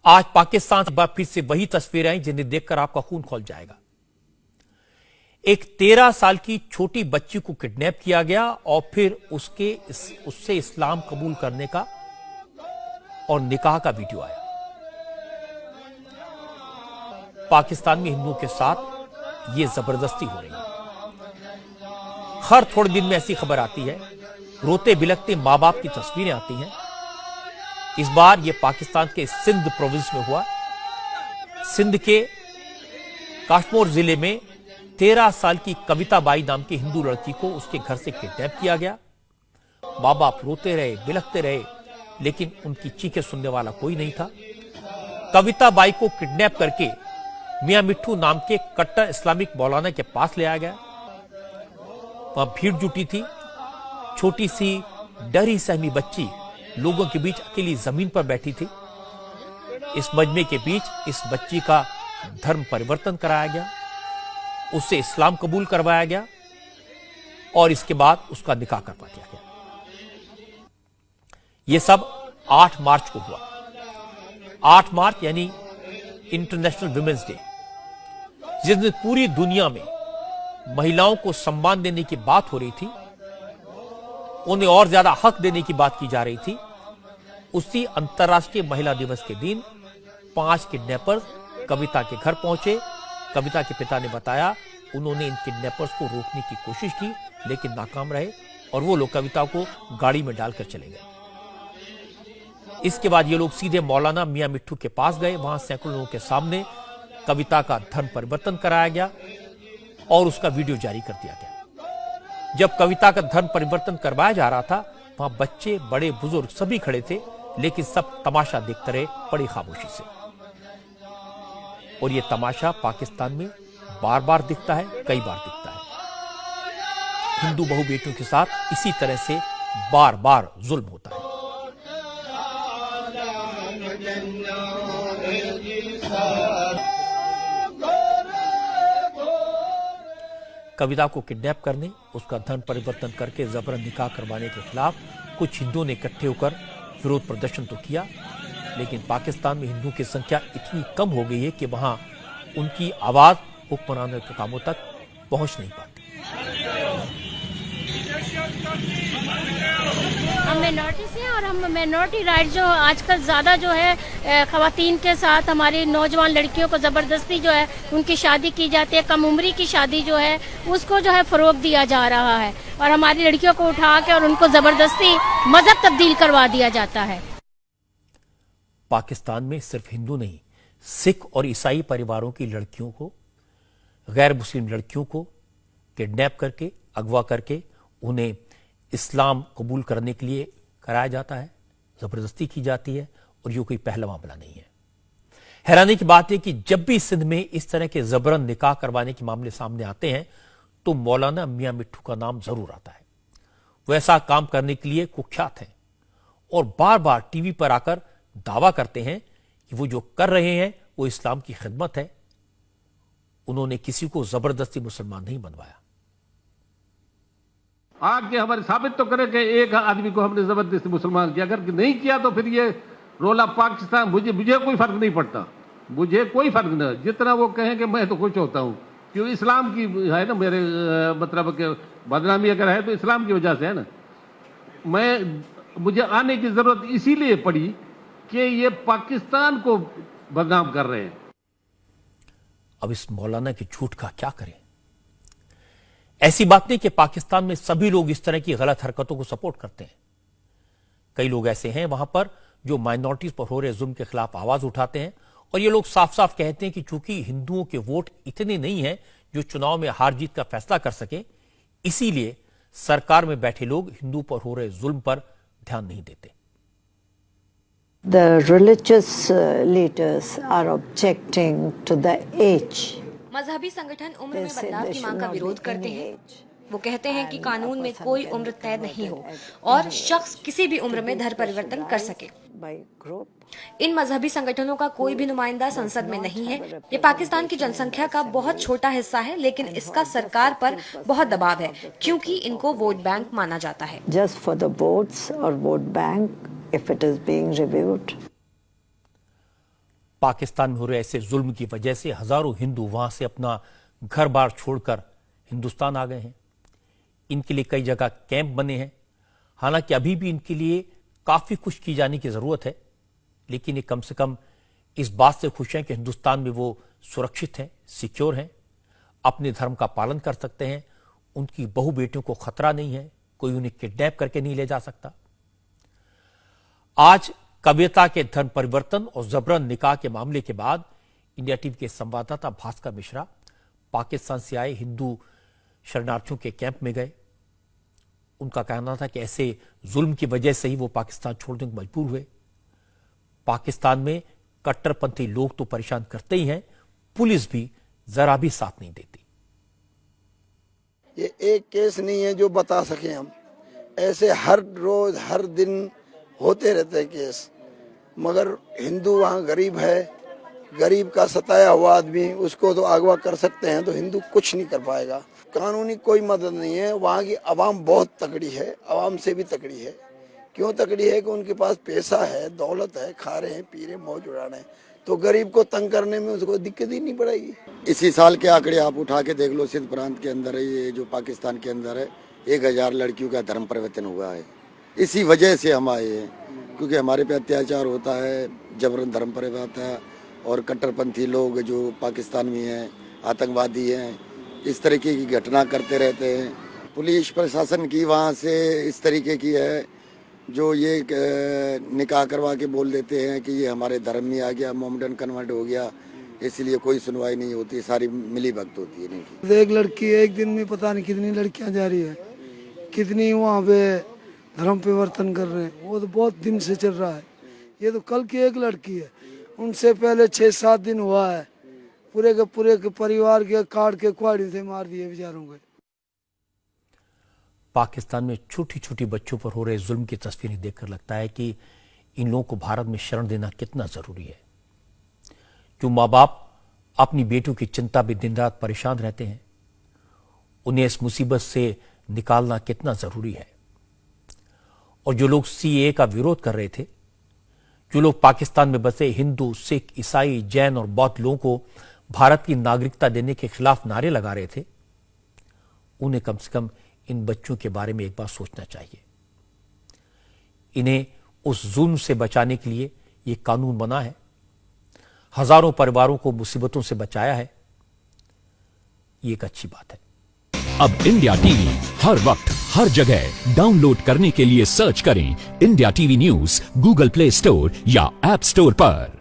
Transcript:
आज पाकिस्तान से फिर से वही तस्वीरें आई जिन्हें देखकर आपका खून खौल जाएगा। एक 13 साल की छोटी बच्ची को किडनैप किया गया और फिर उससे इस्लाम कबूल करने का और निकाह का वीडियो आया। पाकिस्तान में हिंदुओं के साथ ये जबरदस्ती हो रही है। हर थोड़े दिन में ऐसी खबर आती है, रोते बिलखते मां बाप की तस्वीरें आती हैं। इस बार यह पाकिस्तान के सिंध प्रोविंस में हुआ। सिंध के काश्मीर जिले में 13 साल की कविता बाई नाम की हिंदू लड़की को उसके घर से किडनैप किया गया। मां बाप रोते रहे, बिलखते रहे, लेकिन उनकी चीखें सुनने वाला कोई नहीं था। कविता बाई को किडनैप करके मियां मिट्ठू नाम के कट्टर इस्लामिक मौलाना के पास ले आया गया। वहां भीड़ जुटी थी। छोटी सी डरी सहमी बच्ची लोगों के बीच अकेली जमीन पर बैठी थी। इस मजमे के बीच इस बच्ची का धर्म परिवर्तन कराया गया, उससे इस्लाम कबूल करवाया गया और इसके बाद उसका निकाह करवा दिया गया। यह सब 8 मार्च को हुआ। 8 मार्च यानी इंटरनेशनल वुमेन्स डे, जिस दिन पूरी दुनिया में महिलाओं को सम्मान देने की बात हो रही थी, उन्हें और ज्यादा हक देने की बात की जा रही थी। उसी अंतर्राष्ट्रीय महिला दिवस के दिन 5 किडनैपर्स कविता के घर पहुंचे। कविता के पिता ने बताया उन्होंने इन किडनैपर्स को रोकने की कोशिश की, लेकिन नाकाम रहे और वो लोग कविता को गाड़ी में डालकर चले गए। इसके बाद ये लोग सीधे मौलाना मियां मिट्ठू के पास गए। वहां सैकड़ों लोगों के सामने कविता का धर्म परिवर्तन कराया गया और उसका वीडियो जारी कर दिया गया। जब कविता का धर्म परिवर्तन करवाया जा रहा था, वहां बच्चे, बड़े, बुजुर्ग सभी खड़े थे, लेकिन सब तमाशा देखते रहे बड़ी खामोशी से। और यह तमाशा पाकिस्तान में बार बार दिखता है, कई बार दिखता है। हिंदू बहु बेटियों के साथ इसी तरह से बार बार जुल्म होता है। कविता को किडनैप करने, उसका धर्म परिवर्तन करके जबरन निकाह करवाने के खिलाफ कुछ हिंदुओं ने इकट्ठे होकर विरोध प्रदर्शन तो किया, लेकिन पाकिस्तान में हिंदुओं की संख्या इतनी कम हो गई है कि वहां उनकी आवाज हुक्मरानों के कामों तक पहुंच नहीं पाती। हम माइनॉरिटी से हैं और हम माइनॉरिटी राइट जो आजकल ज़्यादा जो है ख़वातीन के साथ हमारी नौजवान लड़कियों को ज़बरदस्ती जो है उनकी शादी की जाती है। कम उम्री की शादी जो है उसको जो है फ़रोग़ दिया जा रहा है और हमारी लड़कियों को उठा के और उनको ज़बरदस्ती मज़हब तब्दील करवा दिया जाता है। पाकिस्तान में सिर्फ हिंदू नहीं, सिख और ईसाई परिवारों की लड़कियों को, गैर मुस्लिम लड़कियों को किडनैप करके, अगवा करके उन्हें इस्लाम कबूल करने के लिए कराया जाता है, जबरदस्ती की जाती है और ये कोई पहला मामला नहीं है। हैरानी की बात है कि जब भी सिंध में इस तरह के जबरन निकाह करवाने के मामले सामने आते हैं तो मौलाना मियां मिट्ठू का नाम जरूर आता है। वो ऐसा काम करने के लिए कुख्यात हैं और बार बार टीवी पर आकर दावा करते हैं कि वो जो कर रहे हैं वो इस्लाम की खिदमत है। उन्होंने किसी को जबरदस्ती मुसलमान नहीं बनवाया। आगे हमारे साबित तो करें कि एक आदमी को हमने जबरदस्ती मुसलमान किया, अगर नहीं किया तो फिर ये रोला पाकिस्तान, मुझे कोई फर्क नहीं पड़ता, मुझे कोई फर्क नहीं। जितना वो कहें कि मैं तो खुश होता हूं, क्यों इस्लाम की है ना, मेरे मतलब के बदनामी अगर है तो इस्लाम की वजह से है ना। मुझे आने की जरूरत इसीलिए पड़ी कि ये पाकिस्तान को बदनाम कर रहे हैं। अब इस मौलाना के झूठ का क्या करें? ऐसी बात नहीं कि पाकिस्तान में सभी लोग इस तरह की गलत हरकतों को सपोर्ट करते हैं। कई लोग ऐसे हैं वहां पर जो माइनॉरिटीज पर हो रहे जुल्म के खिलाफ आवाज उठाते हैं और ये लोग साफ साफ कहते हैं कि चूंकि हिंदुओं के वोट इतने नहीं हैं जो चुनाव में हार जीत का फैसला कर सके, इसीलिए सरकार में बैठे लोग हिंदू पर हो रहे जुल्म पर ध्यान नहीं देते। The religious leaders are objecting to the age. मजहबी संगठन उम्र में बदलाव की मांग का विरोध करते हैं। वो कहते हैं कि कानून में कोई उम्र तय नहीं हो और शख्स किसी भी उम्र में धर्म परिवर्तन कर सके। इन मजहबी संगठनों का कोई भी नुमाइंदा संसद में नहीं है। ये पाकिस्तान की जनसंख्या का बहुत छोटा हिस्सा है, लेकिन इसका सरकार पर बहुत दबाव है क्योंकि इनको वोट बैंक माना जाता है। Just for the votes or vote bank, if it is being reviewed. Pakistan में हो रहे ऐसे जुल्म की वजह से हजारों हिंदू वहां से अपना घर बार छोड़कर हिंदुस्तान आ गए हैं। इनके लिए कई जगह कैंप बने हैं। हालांकि अभी भी इनके लिए काफी कुछ की जाने की जरूरत है, लेकिन ये कम से कम इस बात से खुश हैं कि हिंदुस्तान में वो सुरक्षित हैं, सिक्योर हैं, अपने धर्म का पालन कर सकते हैं, उनकी बहु बेटियों को खतरा नहीं है, कोई उन्हें किडनैप करके नहीं ले जा सकता। आज कविता के धर्म परिवर्तन और जबरन निकाह के मामले के बाद इंडिया टीवी के संवाददाता भास्कर मिश्रा पाकिस्तान से आए हिंदू शरणार्थियों के कैंप में गए। उनका कहना था कि ऐसे जुल्म की वजह से ही वो पाकिस्तान छोड़ने को मजबूर हुए। पाकिस्तान में कट्टरपंथी लोग तो परेशान करते ही हैं, पुलिस भी जरा भी साथ नहीं देती। ये एक केस नहीं है जो बता सके हम, ऐसे हर रोज हर दिन होते रहते हैं केस। मगर हिंदू वहाँ गरीब है, गरीब का सताया हुआ आदमी उसको तो अगवा कर सकते हैं, तो हिंदू कुछ नहीं कर पाएगा। कानूनी कोई मदद नहीं है। वहाँ की आवाम बहुत तकड़ी है, आवाम से भी तकड़ी है। क्यों तकड़ी है कि उनके पास पैसा है, दौलत है, खा रहे हैं, पी रहे हैं, मौज उड़ा रहे हैं, तो गरीब को तंग करने में उसको दिक्कत ही नहीं पड़ेगी। इसी साल के आंकड़े आप उठा के देख लो, सिंध प्रांत के अंदर है, ये जो पाकिस्तान के अंदर है, 1000 लड़कियों का धर्म परिवर्तन हुआ है। इसी वजह से हम आए हैं, क्योंकि हमारे पे अत्याचार होता है, जबरन धर्म परिवर्तन और कट्टरपंथी लोग जो पाकिस्तान में हैं, आतंकवादी हैं, इस तरीके की घटना करते रहते हैं। पुलिस प्रशासन की वहाँ से इस तरीके की है जो ये निकाह करवा के बोल देते हैं कि ये हमारे धर्म में आ गया, मोहम्मडन कन्वर्ट हो गया, इसलिए कोई सुनवाई नहीं होती, सारी मिली भगत होती है। नहीं, एक लड़की एक दिन में पता नहीं कितनी लड़कियां जा रही है, कितनी वहाँ पे धर्म परिवर्तन कर रहे हैं, वो तो बहुत दिन से चल रहा है। ये तो कल की एक लड़की है, उनसे पहले 6-7 दिन हुआ है, पूरे के परिवार के काट के कुआड़ी से मार दिए बेचारों को। पाकिस्तान में छोटी छोटी बच्चों पर हो रहे जुल्म की तस्वीरें देखकर लगता है कि इन लोगों को भारत में शरण देना कितना जरूरी है। जो माँ बाप अपनी बेटियों की चिंता में दिन रात परेशान रहते हैं, उन्हें इस मुसीबत से निकालना कितना जरूरी है। और जो लोग सीएए का विरोध कर रहे थे, जो लोग पाकिस्तान में बसे हिंदू, सिख, ईसाई, जैन और बौद्ध लोगों को भारत की नागरिकता देने के खिलाफ नारे लगा रहे थे, उन्हें कम से कम इन बच्चों के बारे में एक बार सोचना चाहिए। इन्हें उस जुल्म से बचाने के लिए ये कानून बना है, हजारों परिवारों को मुसीबतों से बचाया है, ये एक अच्छी बात है। अब इंडिया टीवी हर वक्त हर जगह डाउनलोड करने के लिए सर्च करें India TV news Google play store या ऐप स्टोर पर।